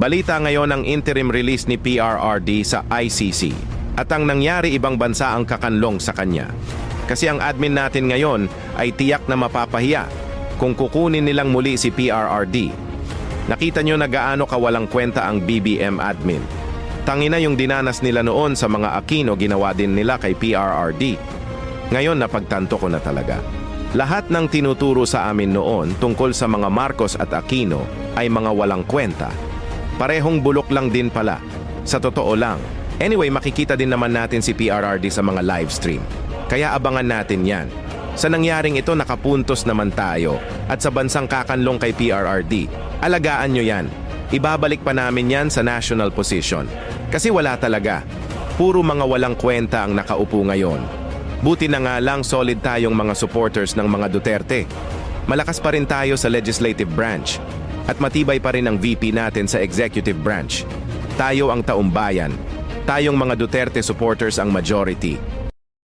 Balita ngayon ang interim release ni PRRD sa ICC at ang nangyari ibang bansa ang kakanlong sa kanya. Kasi ang admin natin ngayon ay tiyak na mapapahiya kung kukunin nilang muli si PRRD. Nakita nyo na gaano kawalang kwenta ang BBM admin. Tangina yung dinanas nila noon sa mga Aquino ginawa din nila kay PRRD. Ngayon napagtanto ko na talaga. Lahat ng tinuturo sa amin noon tungkol sa mga Marcos at Aquino ay mga walang kwenta. Parehong bulok lang din pala. Sa totoo lang. Anyway, makikita din naman natin si PRRD sa mga live stream. Kaya abangan natin yan. Sa nangyaring ito, nakapuntos naman tayo. At sa bansang kakanlong kay PRRD, alagaan nyo yan. Ibabalik pa namin yan sa national position. Kasi wala talaga. Puro mga walang kwenta ang nakaupo ngayon. Buti na nga lang solid tayong mga supporters ng mga Duterte. Malakas pa rin tayo sa legislative branch. At matibay pa rin ang VP natin sa executive branch. Tayo ang taumbayan. Tayong mga Duterte supporters ang majority.